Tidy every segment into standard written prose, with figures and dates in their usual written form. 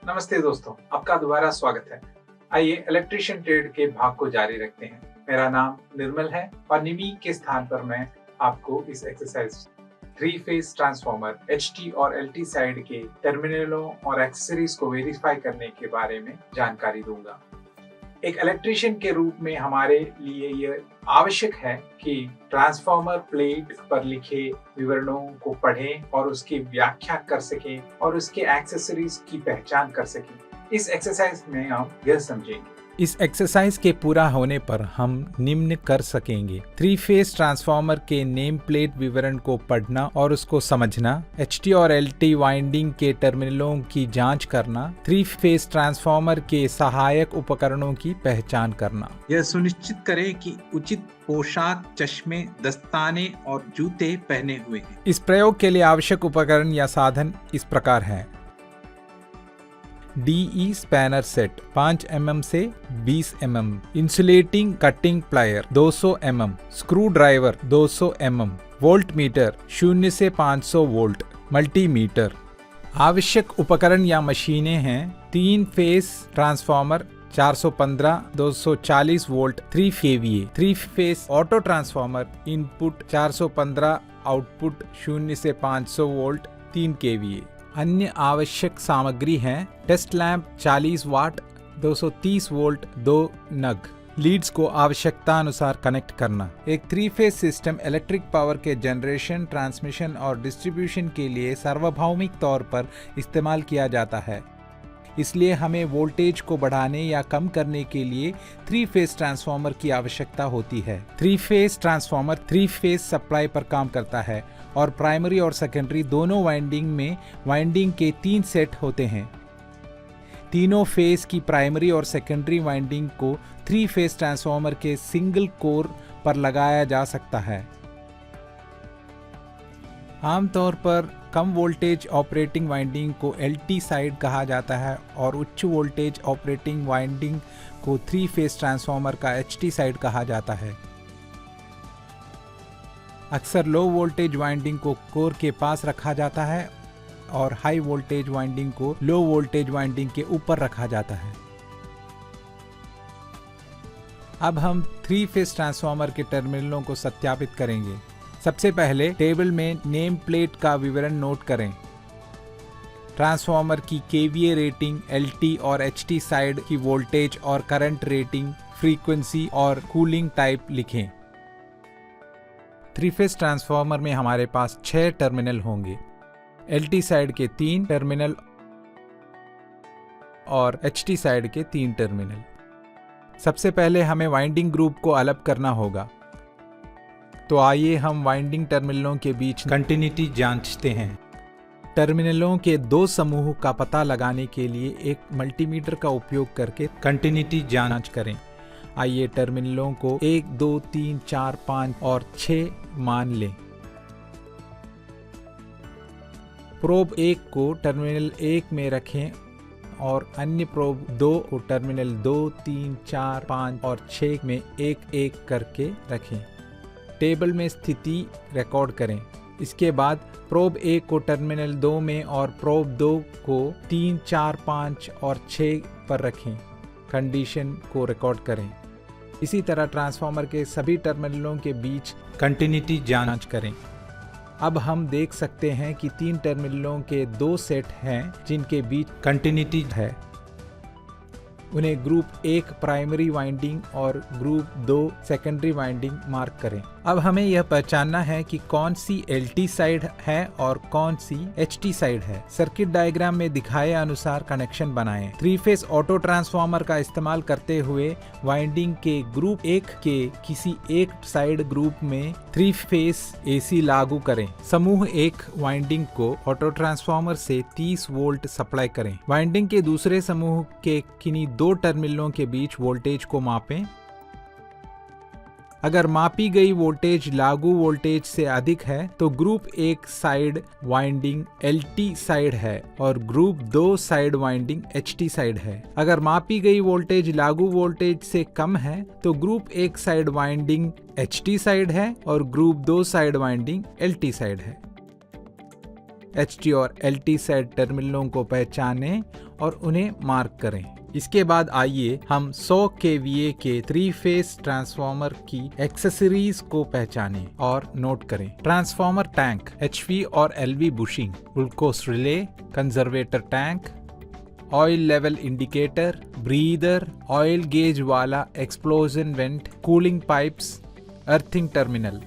नमस्ते दोस्तों, आपका दोबारा स्वागत है। आइए इलेक्ट्रिशियन ट्रेड के भाग को जारी रखते हैं। मेरा नाम निर्मल है और निमी के स्थान पर मैं आपको इस एक्सरसाइज 3 फेज ट्रांसफार्मर HT और LT साइड के टर्मिनलों और एक्सेसरीज को वेरीफाई करने के बारे में जानकारी दूंगा। एक इलेक्ट्रिशियन के रूप में हमारे लिए यह आवश्यक है कि ट्रांसफार्मर प्लेट पर लिखे विवरणों को पढ़ें और उसकी व्याख्या कर सकें और उसके एक्सेसरीज की पहचान कर सकें। इस एक्सरसाइज में हम यह समझेंगे। इस एक्सरसाइज के पूरा होने पर हम निम्न कर सकेंगे: 3 फेज ट्रांसफार्मर के नेम प्लेट विवरण को पढ़ना और उसको समझना, HT और LT वाइंडिंग के टर्मिनलों की जांच करना, 3 फेज ट्रांसफार्मर के सहायक उपकरणों की पहचान करना। यह सुनिश्चित करें कि उचित पोशाक, चश्मे, दस्ताने और जूते पहने हुए हैं। इस प्रयोग के लिए आवश्यक उपकरण या साधन इस प्रकार हैं: DE स्पैनर सेट 5 mm से 20 mm, insulating cutting plier 200 mm, screw driver 200 mm, volt meter 0 से 500 वोल्ट, मल्टीमीटर। आवश्यक उपकरण या मशीनें हैं: 3 phase transformer 415 240 volt 3 kVA, 3 phase auto transformer input 415, output 0 से 500 वोल्ट 3 kVA। अन्य आवश्यक सामग्री हैं: टेस्ट लैंप 40 वाट 230 वोल्ट 2 नग। लीड्स को आवश्यकता अनुसार कनेक्ट करना। एक 3 फेज सिस्टम इलेक्ट्रिक पावर के जनरेशन, ट्रांसमिशन और डिस्ट्रीब्यूशन के लिए सार्वभौमिक तौर पर इस्तेमाल किया जाता है। इसलिए हमें वोल्टेज को बढ़ाने या कम करने के लिए 3 फेज ट्रांसफार्मर की आवश्यकता होती है। 3 फेज ट्रांसफार्मर 3 फेज सप्लाई पर काम करता है और प्राइमरी और सेकेंडरी दोनों वाइंडिंग में वाइंडिंग के 3 सेट होते हैं। तीनों फेज की प्राइमरी और सेकेंडरी वाइंडिंग को 3 फेज ट्रांसफार्मर के सिंगल कोर पर लगाया जा सकता है। आमतौर पर कम वोल्टेज ऑपरेटिंग वाइंडिंग को LT साइड कहा जाता है और उच्च वोल्टेज ऑपरेटिंग वाइंडिंग को 3 फेज ट्रांसफार्मर का HT साइड कहा जाता है। अक्सर लो वोल्टेज वाइंडिंग को कोर के पास रखा जाता है और हाई वोल्टेज वाइंडिंग को लो वोल्टेज वाइंडिंग के ऊपर रखा जाता है। अब हम 3 फेज ट्रांसफार्मर के टर्मिनलों को सत्यापित करेंगे। सबसे पहले टेबल में नेम प्लेट का विवरण नोट करें। ट्रांसफार्मर की KVA रेटिंग, LT और HT साइड की वोल्टेज और करंट रेटिंग, फ्रीक्वेंसी और कूलिंग टाइप लिखें। 3 फेज ट्रांसफार्मर में हमारे पास 6 टर्मिनल होंगे। LT साइड के 3 टर्मिनल और HT साइड के 3 टर्मिनल। सबसे पहले हमें वाइंडिंग ग्रुप को अलग करना होगा। तो आइए हम वाइंडिंग टर्मिनलों के बीच कंटिन्यूटी जांचते हैं। टर्मिनलों के 2 समूह का पता लगाने के लिए एक मल्टीमीटर का उपयोग करके कंटिन्यूटी जांच करें। आइए टर्मिनलों को 1, 2, 3, 4, 5 और 6 मान लें। प्रोब 1 को टर्मिनल 1 में रखें और अन्य प्रोब 2 को टर्मिनल 2, 3, 4, 5 और 6 में एक एक करके रखें। टेबल में स्थिति रिकॉर्ड करें। इसके बाद प्रोब 1 को टर्मिनल 2 में और प्रोब 2 को 3, 4, 5 और 6 पर रखें। कंडीशन को रिकॉर्ड करें। इसी तरह ट्रांसफार्मर के सभी टर्मिनलों के बीच कंटिन्यूटी जांच करें। अब हम देख सकते हैं कि 3 टर्मिनलों के 2 सेट हैं जिनके बीच कंटिन्यूटी है। उन्हें ग्रुप 1 प्राइमरी वाइंडिंग और ग्रुप 2 सेकेंडरी वाइंडिंग मार्क करें। अब हमें यह पहचानना है कि कौन सी LT साइड है और कौन सी HT साइड है। सर्किट डायग्राम में दिखाए अनुसार कनेक्शन बनाएं। 3 फेज ऑटो ट्रांसफार्मर का इस्तेमाल करते हुए वाइंडिंग के ग्रुप 1 के किसी एक साइड ग्रुप में 3 फेज AC लागू करें। समूह 1 वाइंडिंग को ऑटो ट्रांसफार्मर से 30 वोल्ट सप्लाई करें। वाइंडिंग के दूसरे समूह के किन्हीं 2 टर्मिनलों के बीच वोल्टेज को मापें। अगर मापी गई वोल्टेज लागू वोल्टेज से अधिक है तो group 1 side winding LT side है और group 2 side winding HT side है। अगर मापी गई वोल्टेज लागू वोल्टेज से कम है तो group 1 side winding HT side है और group 2 side winding LT side है। HT और LT साइड टर्मिनलों को पहचानें और उन्हें मार्क करें। इसके बाद आइए हम 100 kVA के 3 फेज ट्रांसफार्मर की एक्सेसरीज को पहचानें और नोट करें। ट्रांसफार्मर टैंक, HV और LV बुशिंग, ग्लूकोज relay, conservator tank, oil level indicator, breather, oil gauge वाला explosion vent, cooling pipes, earthing terminal.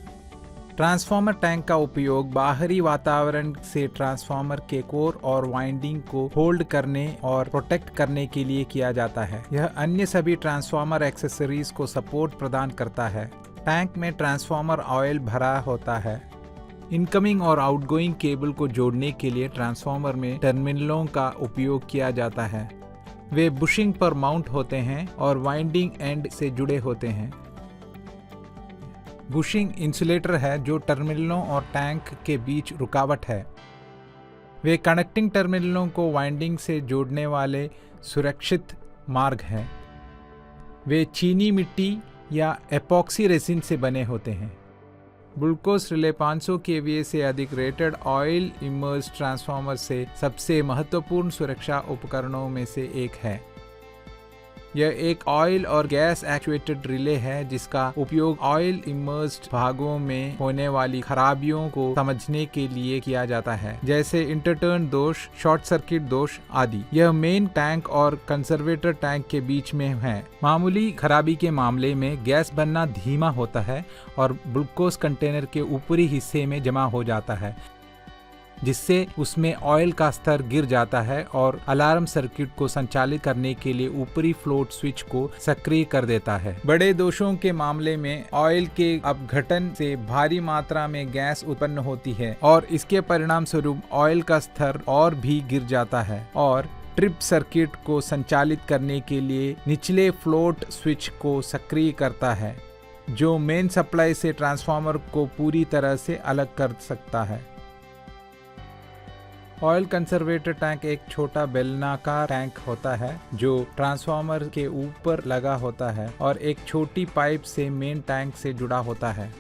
Transformer tank का उपयोग बाहरी वातावरण से ट्रांसफार्मर के कोर और वाइंडिंग को होल्ड करने और प्रोटेक्ट करने के लिए किया जाता है। यह अन्य सभी ट्रांसफार्मर एक्सेसरीज को सपोर्ट प्रदान करता है। टैंक में ट्रांसफार्मर ऑयल भरा होता है। इनकमिंग और आउटगोइंग केबल को जोड़ने के लिए ट्रांसफार्मर में टर्मिनलों का उपयोग किया जाता है। वे बुशिंग पर माउंट होते हैं और वाइंडिंग एंड से जुड़े होते हैं। बुशिंग इंसुलेटर है जो टर्मिनलों और टैंक के बीच रुकावट है। वे कनेक्टिंग टर्मिनलों को वाइंडिंग से जोड़ने वाले सुरक्षित मार्ग हैं। वे चीनी मिट्टी या एपॉक्सी रेसिन से बने होते हैं। ग्लूकोज रिले 500 kVA से अधिक रेटेड ऑयल इमर्ज ट्रांसफार्मर से सबसे महत्वपूर्ण सुरक्षा उपकरणों में से एक है। यह एक ऑयल और गैस एक्चुएटेड रिले है जिसका उपयोग ऑयल इमर्स्ड भागों में होने वाली खराबियों को समझने के लिए किया जाता है, जैसे इंटरटर्न दोष, शॉर्ट सर्किट दोष आदि। यह मेन टैंक और कंजर्वेटर टैंक के बीच में है। मामूली खराबी के मामले में गैस बनना धीमा होता है और ग्लूकोज कंटेनर के ऊपरी हिस्से में जमा हो जाता है, जिससे उसमें ऑयल का स्तर गिर जाता है और अलार्म सर्किट को संचालित करने के लिए ऊपरी फ्लोट स्विच को सक्रिय कर देता है। बड़े दोषों के मामले में ऑयल के अपघटन से भारी मात्रा में गैस उत्पन्न होती है और इसके परिणाम स्वरूप ऑयल का स्तर और भी गिर जाता है और ट्रिप सर्किट को संचालित करने के लिए निचले फ्लोट स्विच को सक्रिय करता है, जो मेन सप्लाई से ट्रांसफार्मर को पूरी तरह से अलग कर सकता है। ऑयल कंजर्वेटर टैंक एक छोटा बेलनाकार टैंक होता है जो ट्रांसफार्मर के ऊपर लगा होता है और एक छोटी पाइप से मेन टैंक से जुड़ा होता है।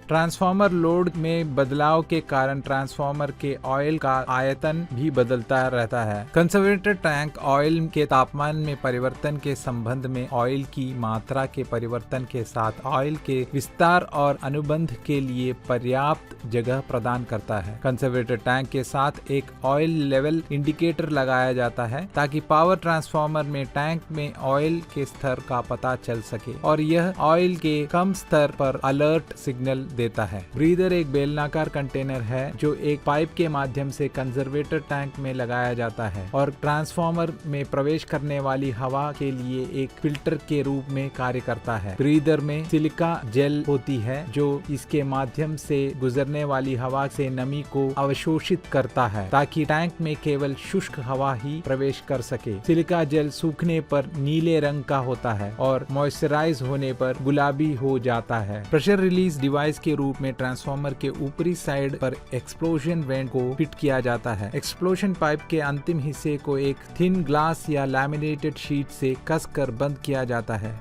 ट्रांसफार्मर लोड में बदलाव के कारण ट्रांसफार्मर के ऑयल का आयतन भी बदलता रहता है। कंजर्वेटर टैंक ऑयल के तापमान में परिवर्तन के संबंध में ऑयल की मात्रा के परिवर्तन के साथ ऑयल के विस्तार और अनुबंध के लिए पर्याप्त जगह प्रदान करता है। कंजर्वेटर टैंक के साथ एक ऑयल लेवल इंडिकेटर लगाया जाता है ताकि पावर ट्रांसफार्मर में टैंक में ऑयल के स्तर का पता चल सके और यह ऑयल के कम स्तर पर अलर्ट सिग्नल देता है। ब्रीदर एक बेलनाकार कंटेनर है जो एक पाइप के माध्यम से कंजर्वेटर टैंक में लगाया जाता है और ट्रांसफार्मर में प्रवेश करने वाली हवा के लिए एक फिल्टर के रूप में कार्य करता है। ब्रीदर में सिलिका जेल होती है जो इसके माध्यम से गुजरने वाली हवा से नमी को अवशोषित करता है ताकि टैंक में केवल शुष्क हवा ही प्रवेश कर सके। सिलिका जेल सूखने पर नीले रंग का होता है और मॉइस्चराइज होने पर गुलाबी हो जाता है। प्रेशर रिलीज डिवाइस के रूप में ट्रांसफार्मर के ऊपरी साइड पर एक्सप्लोजन वेंट को फिट किया जाता है। एक्सप्लोजन पाइप के अंतिम हिस्से को एक थिन ग्लास या लैमिनेटेड शीट से कसकर बंद किया जाता है।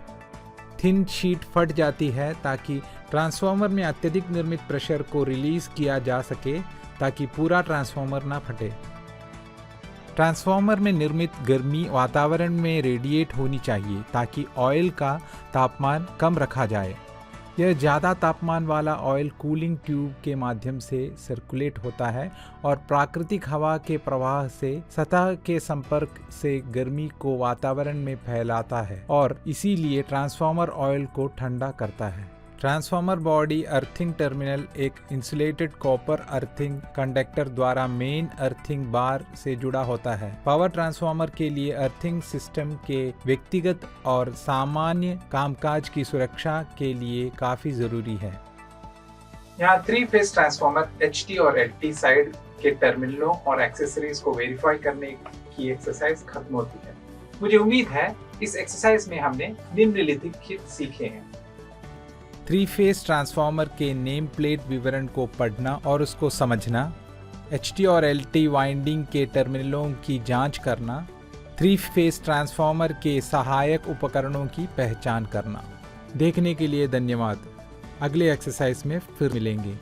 थिन शीट फट जाती है ताकि ट्रांसफार्मर में अत्यधिक निर्मित प्रेशर को रिलीज किया जा सके ताकि पूरा ट्रांसफार्मर न फटे। ट्रांसफार्मर में निर्मित गर्मी वातावरण में रेडिएट होनी चाहिए ताकि ऑयल का तापमान कम रखा जाए। यह ज़्यादा तापमान वाला ऑयल कूलिंग ट्यूब के माध्यम से सर्कुलेट होता है और प्राकृतिक हवा के प्रवाह से सतह के संपर्क से गर्मी को वातावरण में फैलाता है और इसीलिए ट्रांसफार्मर ऑयल को ठंडा करता है। ट्रांसफार्मर बॉडी अर्थिंग टर्मिनल एक इंसुलेटेड कॉपर अर्थिंग कंडक्टर द्वारा मेन अर्थिंग बार से जुड़ा होता है। पावर ट्रांसफार्मर के लिए अर्थिंग सिस्टम के व्यक्तिगत और सामान्य कामकाज की सुरक्षा के लिए काफी जरूरी है। यहाँ 3 फेज ट्रांसफार्मर HT और LT साइड के टर्मिनलों और एक्सेसरीज को वेरीफाई करने की एक्सरसाइज खत्म होती है। मुझे उम्मीद है इस एक्सरसाइज में हमने निम्नलिखित सीखे हैं। 3 फेज ट्रांसफार्मर के नेम प्लेट विवरण को पढ़ना और उसको समझना, HT और LT वाइंडिंग के टर्मिनलों की जांच करना, 3 फेज ट्रांसफार्मर के सहायक उपकरणों की पहचान करना। देखने के लिए धन्यवाद। अगले एक्सरसाइज में फिर मिलेंगे।